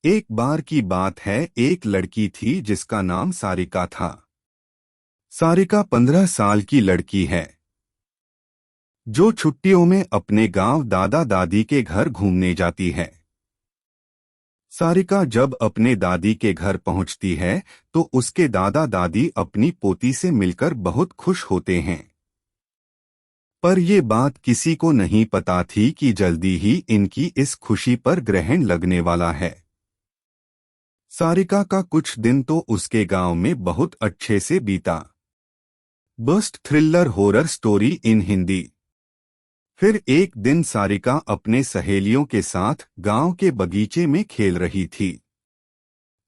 एक बार की बात है, एक लड़की थी जिसका नाम सारिका था। सारिका 15 साल की लड़की है जो छुट्टियों में अपने गांव दादा दादी के घर घूमने जाती है। सारिका जब अपने दादी के घर पहुंचती है तो उसके दादा दादी अपनी पोती से मिलकर बहुत खुश होते हैं। पर ये बात किसी को नहीं पता थी कि जल्दी ही इनकी इस खुशी पर ग्रहण लगने वाला है। सारिका का कुछ दिन तो उसके गांव में बहुत अच्छे से बीता। Best thriller horror story in Hindi. फिर एक दिन सारिका अपने सहेलियों के साथ गांव के बगीचे में खेल रही थी।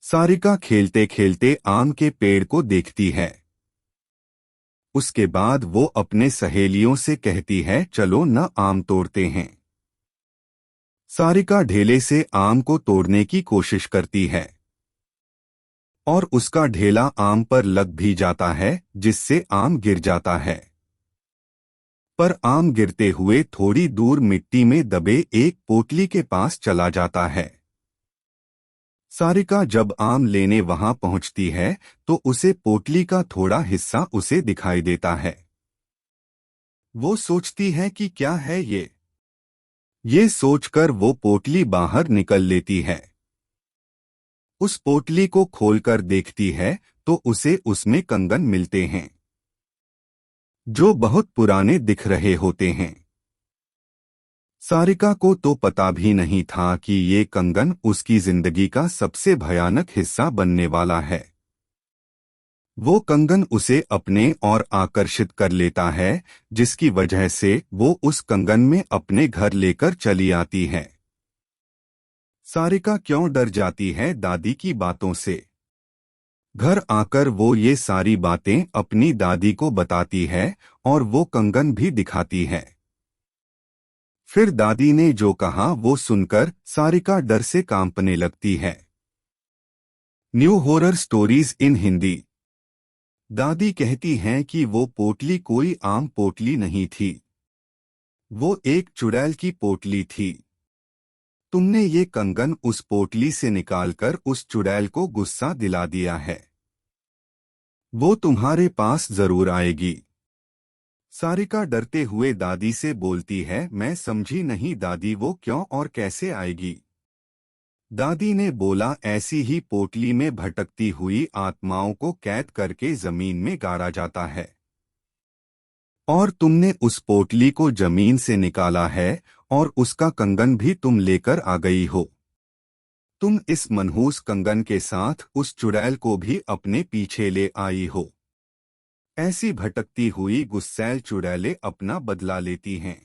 सारिका खेलते खेलते आम के पेड़ को देखती है। उसके बाद वो अपने सहेलियों से कहती है, चलो न आम तोड़ते हैं। सारिका ढेले से आम को तोड़ने की कोशिश करती है और उसका ढेला आम पर लग भी जाता है, जिससे आम गिर जाता है। पर आम गिरते हुए थोड़ी दूर मिट्टी में दबे एक पोटली के पास चला जाता है। सारिका जब आम लेने वहां पहुंचती है तो उसे पोटली का थोड़ा हिस्सा उसे दिखाई देता है। वो सोचती है कि क्या है ये सोचकर वो पोटली बाहर निकल लेती है। उस पोटली को खोलकर देखती है तो उसे उसमें कंगन मिलते हैं जो बहुत पुराने दिख रहे होते हैं। सारिका को तो पता भी नहीं था कि ये कंगन उसकी जिंदगी का सबसे भयानक हिस्सा बनने वाला है। वो कंगन उसे अपने और आकर्षित कर लेता है, जिसकी वजह से वो उस कंगन में अपने घर लेकर चली आती है। सारिका क्यों डर जाती है दादी की बातों से। घर आकर वो ये सारी बातें अपनी दादी को बताती है और वो कंगन भी दिखाती है। फिर दादी ने जो कहा वो सुनकर सारिका डर से कांपने लगती है। New horror stories in Hindi. दादी कहती हैं कि वो पोटली कोई आम पोटली नहीं थी। वो एक चुड़ैल की पोटली थी। तुमने ये कंगन उस पोटली से निकालकर उस चुड़ैल को गुस्सा दिला दिया है। वो तुम्हारे पास जरूर आएगी। सारिका डरते हुए दादी से बोलती है, मैं समझी नहीं दादी, वो क्यों और कैसे आएगी। दादी ने बोला, ऐसी ही पोटली में भटकती हुई आत्माओं को कैद करके जमीन में गाड़ा जाता है और तुमने उस पोटली को जमीन से निकाला है और उसका कंगन भी तुम लेकर आ गई हो। तुम इस मनहूस कंगन के साथ उस चुड़ैल को भी अपने पीछे ले आई हो। ऐसी भटकती हुई गुस्सैल चुड़ैलें अपना बदला लेती हैं।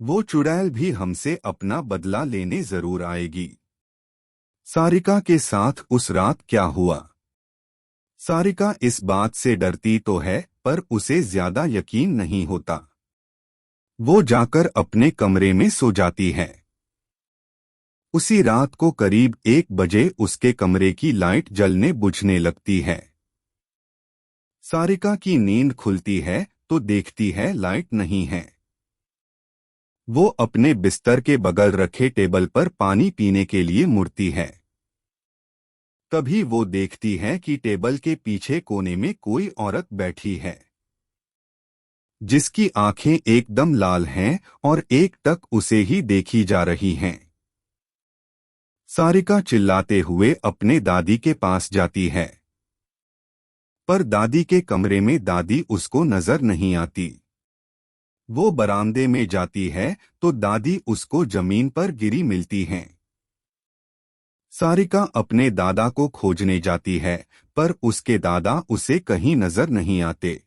वो चुड़ैल भी हमसे अपना बदला लेने जरूर आएगी। सारिका के साथ उस रात क्या हुआ। सारिका इस बात से डरती तो है पर उसे ज्यादा यकीन नहीं होता। वो जाकर अपने कमरे में सो जाती है। उसी रात को करीब 1 बजे उसके कमरे की लाइट जलने बुझने लगती है। सारिका की नींद खुलती है तो देखती है लाइट नहीं है। वो अपने बिस्तर के बगल रखे टेबल पर पानी पीने के लिए मुड़ती है। तभी वो देखती है कि टेबल के पीछे कोने में कोई औरत बैठी है जिसकी आंखें एकदम लाल हैं और एकटक उसे ही देखी जा रही हैं। सारिका चिल्लाते हुए अपने दादी के पास जाती है पर दादी के कमरे में दादी उसको नजर नहीं आती। वो बरामदे में जाती है तो दादी उसको जमीन पर गिरी मिलती हैं। सारिका अपने दादा को खोजने जाती है पर उसके दादा उसे कहीं नजर नहीं आते।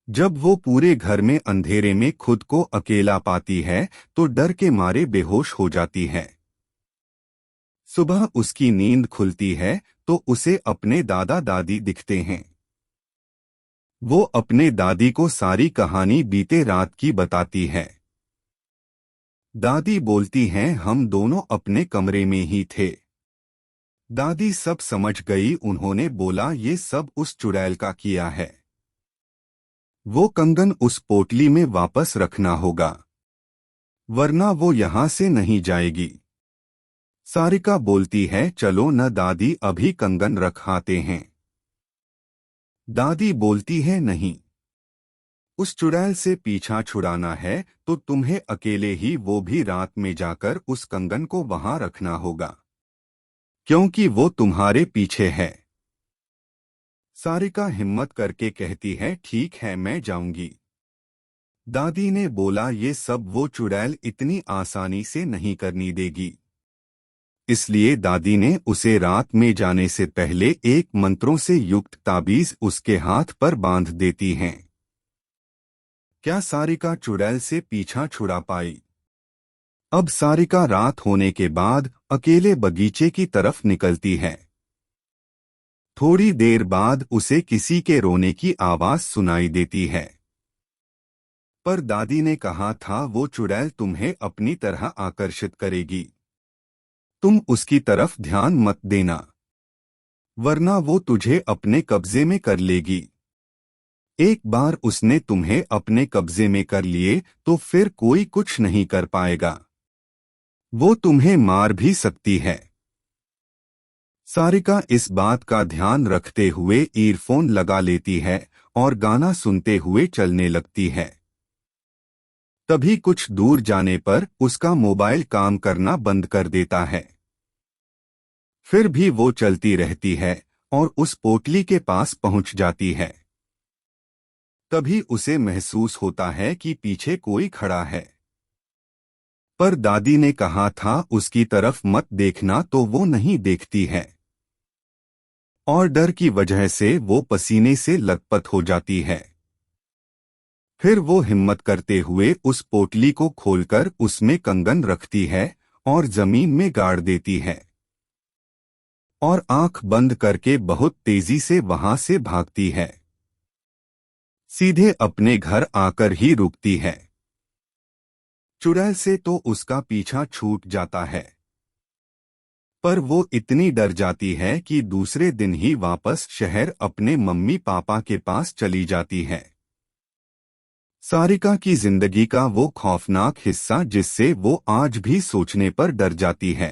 जब वो पूरे घर में अंधेरे में खुद को अकेला पाती है तो डर के मारे बेहोश हो जाती है। सुबह उसकी नींद खुलती है तो उसे अपने दादा दादी दिखते हैं। वो अपने दादी को सारी कहानी बीते रात की बताती है। दादी बोलती हैं, हम दोनों अपने कमरे में ही थे। दादी सब समझ गई। उन्होंने बोला, ये सब उस चुड़ैल का किया है। वो कंगन उस पोटली में वापस रखना होगा वरना वो यहां से नहीं जाएगी। सारिका बोलती है, चलो न दादी, अभी कंगन रखाते हैं। दादी बोलती है, नहीं, उस चुड़ैल से पीछा छुड़ाना है तो तुम्हें अकेले ही, वो भी रात में जाकर, उस कंगन को वहां रखना होगा, क्योंकि वो तुम्हारे पीछे है। सारिका हिम्मत करके कहती है, ठीक है, मैं जाऊंगी। दादी ने बोला, ये सब वो चुड़ैल इतनी आसानी से नहीं करनी देगी। इसलिए दादी ने उसे रात में जाने से पहले एक मंत्रों से युक्त ताबीज उसके हाथ पर बांध देती हैं। क्या सारिका चुड़ैल से पीछा छुड़ा पाई? अब सारिका रात होने के बाद अकेले बगीचे की तरफ निकलती है। थोड़ी देर बाद उसे किसी के रोने की आवाज सुनाई देती है। पर दादी ने कहा था, वो चुड़ैल तुम्हें अपनी तरह आकर्षित करेगी, तुम उसकी तरफ ध्यान मत देना, वरना वो तुझे अपने कब्जे में कर लेगी। एक बार उसने तुम्हें अपने कब्जे में कर लिए तो फिर कोई कुछ नहीं कर पाएगा, वो तुम्हें मार भी सकती है। सारिका इस बात का ध्यान रखते हुए ईयरफोन लगा लेती है और गाना सुनते हुए चलने लगती है। तभी कुछ दूर जाने पर उसका मोबाइल काम करना बंद कर देता है। फिर भी वो चलती रहती है और उस पोटली के पास पहुंच जाती है। तभी उसे महसूस होता है कि पीछे कोई खड़ा है। पर दादी ने कहा था, उसकी तरफ मत देखना, तो वो नहीं देखती है और डर की वजह से वो पसीने से लथपथ हो जाती है। फिर वो हिम्मत करते हुए उस पोटली को खोलकर उसमें कंगन रखती है और जमीन में गाड़ देती है और आंख बंद करके बहुत तेजी से वहां से भागती है। सीधे अपने घर आकर ही रुकती है। चुड़ैल से तो उसका पीछा छूट जाता है, पर वो इतनी डर जाती है कि दूसरे दिन ही वापस शहर अपने मम्मी पापा के पास चली जाती है। सारिका की जिंदगी का वो खौफनाक हिस्सा जिससे वो आज भी सोचने पर डर जाती है।